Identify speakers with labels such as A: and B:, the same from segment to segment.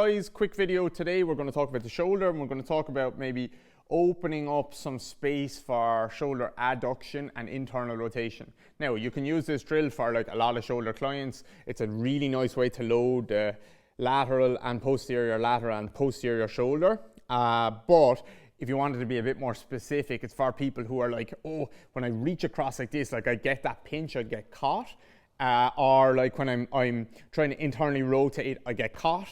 A: Guys, quick video today. We're going to talk about the shoulder, and we're going to talk about maybe opening up some space for shoulder adduction and internal rotation. Now, you can use this drill for like a lot of shoulder clients. It's a really nice way to load the lateral and posterior shoulder. But if you wanted to be a bit more specific, it's for people who are like, oh, when I reach across like this, like I get that pinch, I get caught. Or like when I'm trying to internally rotate, I get caught.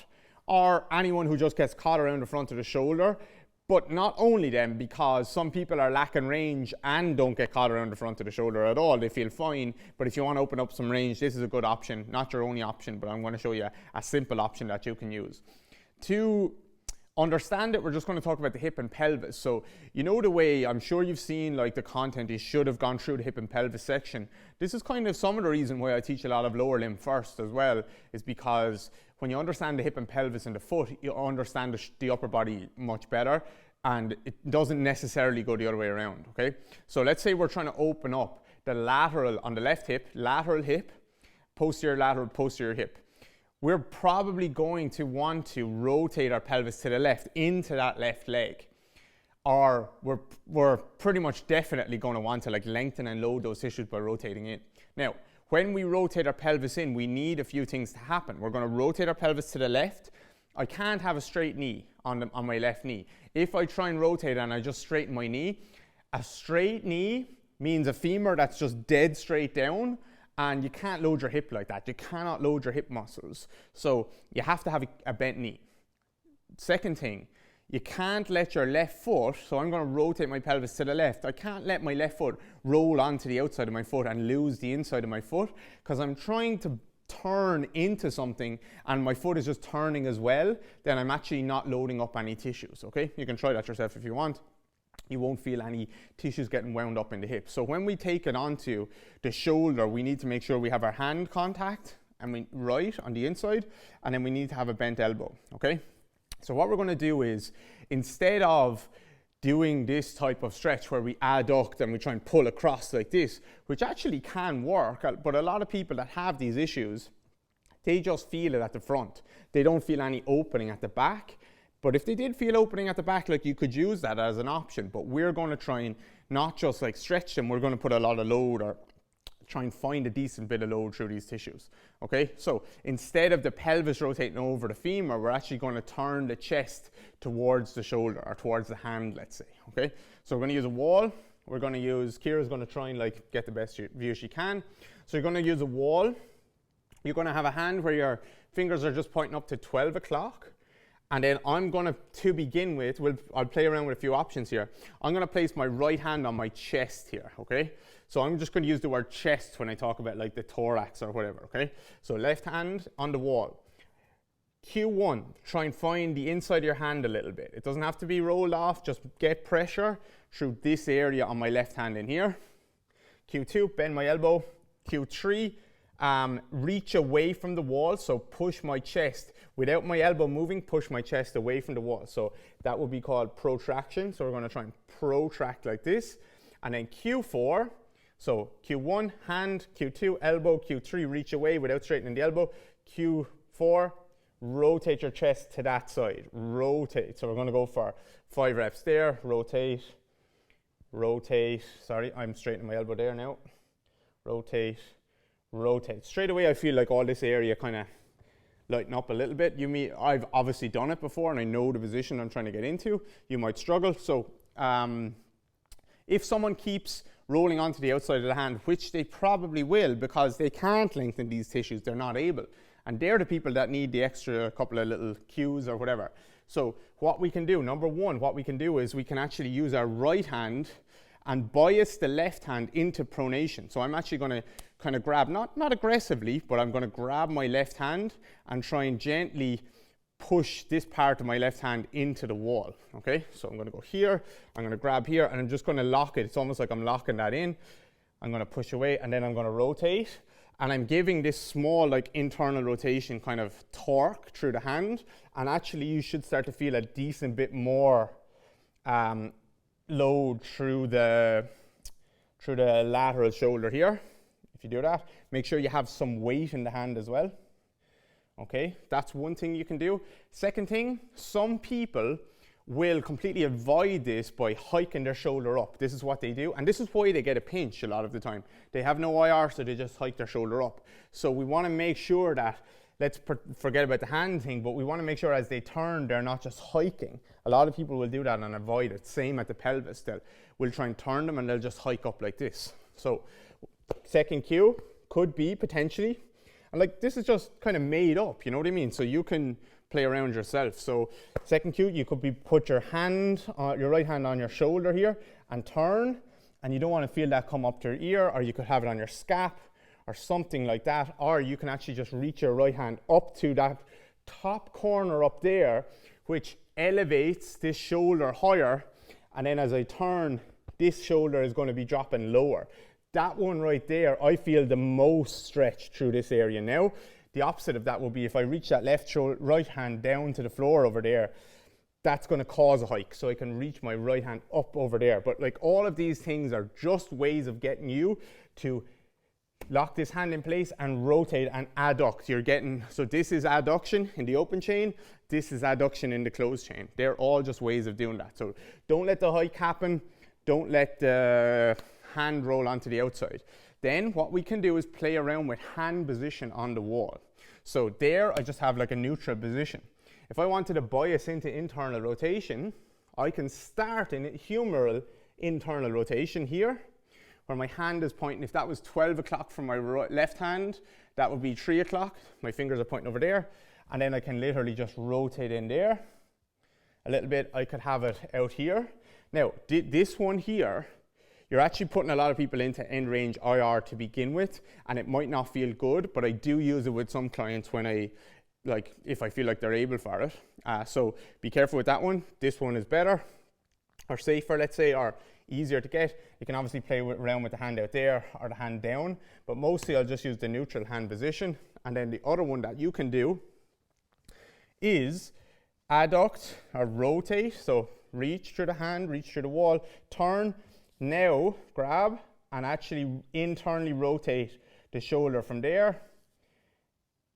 A: Or anyone who just gets caught around the front of the shoulder. But not only them, because some people are lacking range and don't get caught around the front of the shoulder at all. They feel fine, but if you want to open up some range, this is a good option. Not your only option, but I'm going to show you a simple option that you can use. To understand it, we're just going to talk about the hip and pelvis. So you know the way, I'm sure you've seen like the content, you should have gone through the hip and pelvis section. This is kind of some of the reason why I teach a lot of lower limb first as well, is because when you understand the hip and pelvis and the foot, you understand the upper body much better, and it doesn't necessarily go the other way around, okay? So let's say we're trying to open up the lateral on the left hip, lateral hip, posterior lateral, posterior hip. We're probably going to want to rotate our pelvis to the left into that left leg. Or we're pretty much definitely going to want to like lengthen and load those tissues by rotating in. Now, when we rotate our pelvis in, we need a few things to happen. We're going to rotate our pelvis to the left. I can't have a straight knee on my left knee. If I try and rotate and I just straighten my knee, a straight knee means a femur that's just dead straight down, and you can't load your hip like that. You cannot load your hip muscles. So you have to have a bent knee. Second thing, you can't let your left foot, so I'm going to rotate my pelvis to the left. I can't let my left foot roll onto the outside of my foot and lose the inside of my foot, because I'm trying to turn into something and my foot is just turning as well. Then I'm actually not loading up any tissues, okay? You can try that yourself if you want. You won't feel any tissues getting wound up in the hip. So when we take it onto the shoulder, we need to make sure we have our hand contact right on the inside, and then we need to have a bent elbow, okay? So what we're going to do is, instead of doing this type of stretch where we adduct and we try and pull across like this, which actually can work, but a lot of people that have these issues, they just feel it at the front. They don't feel any opening at the back. But if they did feel opening at the back, like you could use that as an option. But we're going to try and not just like stretch them, we're going to put a lot of load or try and find a decent bit of load through these tissues, okay? So instead of the pelvis rotating over the femur, we're actually going to turn the chest towards the shoulder or towards the hand, let's say, okay? So we're going to use a wall. We're going to use, Kira's going to try and like get the best view she can. So you're going to use a wall. You're going to have a hand where your fingers are just pointing up to 12 o'clock. And then I'm going to begin with, I'll play around with a few options here. I'm going to place my right hand on my chest here, okay? So I'm just going to use the word chest when I talk about like the thorax or whatever, okay? So left hand on the wall. Q1, try and find the inside of your hand a little bit. It doesn't have to be rolled off, just get pressure through this area on my left hand in here. Q2, bend my elbow. Q3, reach away from the wall, so push my chest without my elbow moving, push my chest away from the wall. So that would be called protraction. So we're going to try and protract like this. And then Q4, so Q1, hand, Q2, elbow, Q3, reach away without straightening the elbow. Q4, rotate your chest to that side, rotate. So we're going to go for 5 reps there, rotate, rotate. Sorry, I'm straightening my elbow there now. Rotate, rotate. Straight away I feel like all this area kind of lighten up a little bit. I've obviously done it before and I know the position I'm trying to get into. You might struggle. So if someone keeps rolling onto the outside of the hand, which they probably will because they can't lengthen these tissues, they're not able. And they're the people that need the extra couple of little cues or whatever. So what we can do, number one, what we can do is we can actually use our right hand and bias the left hand into pronation. So I'm actually going to kind of grab, not aggressively, but I'm going to grab my left hand and try and gently push this part of my left hand into the wall, okay? So I'm going to go here, I'm going to grab here, and I'm just going to lock it. It's almost like I'm locking that in. I'm going to push away, and then I'm going to rotate, and I'm giving this small like internal rotation kind of torque through the hand, and actually you should start to feel a decent bit more load through the lateral shoulder here. If you do that, make sure you have some weight in the hand as well. Okay, that's one thing you can do. Second thing, some people will completely avoid this by hiking their shoulder up. This is what they do, and this is why they get a pinch a lot of the time. They have no IR, so they just hike their shoulder up. So we want to make sure that, let's forget about the hand thing, but we want to make sure as they turn, they're not just hiking. A lot of people will do that and avoid it. Same at the pelvis. We'll try and turn them and they'll just hike up like this. So second cue could be potentially, and like this is just kind of made up, you know what I mean? So you can play around yourself. So second cue, you could be put your hand, your right hand on your shoulder here and turn, and you don't want to feel that come up to your ear, or you could have it on your scap or something like that, or you can actually just reach your right hand up to that top corner up there, which elevates this shoulder higher, and then as I turn, this shoulder is going to be dropping lower. That one right there, I feel the most stretch through this area now. The opposite of that will be if I reach that right hand down to the floor over there, that's going to cause a hike. So I can reach my right hand up over there. But like all of these things are just ways of getting you to lock this hand in place and rotate and adduct. You're getting, so this is adduction in the open chain, this is adduction in the closed chain. They're all just ways of doing that. So don't let the hike happen. Don't let the hand roll onto the outside. Then what we can do is play around with hand position on the wall. So there I just have like a neutral position. If I wanted to bias into internal rotation, I can start in humeral internal rotation here, where my hand is pointing. If that was 12 o'clock from my left hand, that would be 3 o'clock. My fingers are pointing over there. And then I can literally just rotate in there a little bit. I could have it out here. Now, this one here, you're actually putting a lot of people into end range IR to begin with, and it might not feel good, but I do use it with some clients when if I feel like they're able for it. So be careful with that one. This one is better, or safer, let's say, or easier to get. You can obviously play around with the hand out there or the hand down, but mostly I'll just use the neutral hand position. And then the other one that you can do is adduct or rotate. So reach through the hand, reach through the wall, turn. Now grab and actually internally rotate the shoulder from there.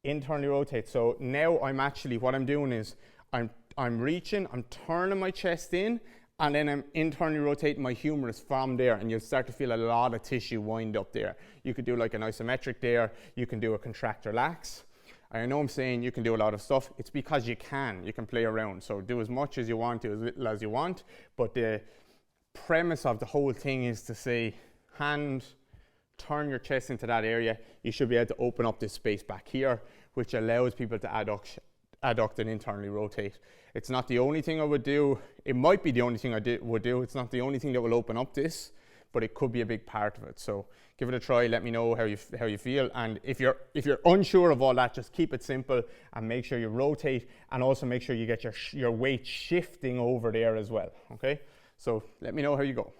A: Internally rotate. So now I'm actually, what I'm doing is I'm reaching, I'm turning my chest in, and then I'm internally rotating my humerus from there, and you'll start to feel a lot of tissue wind up there. You could do like an isometric there, you can do a contract relax. I know I'm saying you can do a lot of stuff. It's because you can play around. So do as much as you want, do as little as you want, but the premise of the whole thing is to say, hand, turn your chest into that area. You should be able to open up this space back here, which allows people to adduct and internally rotate. It's not the only thing I would do. It might be the only thing I would do. It's not the only thing that will open up this, but it could be a big part of it. So give it a try. Let me know how you feel. And if you're unsure of all that, just keep it simple and make sure you rotate, and also make sure you get your weight shifting over there as well. Okay. So let me know how you go.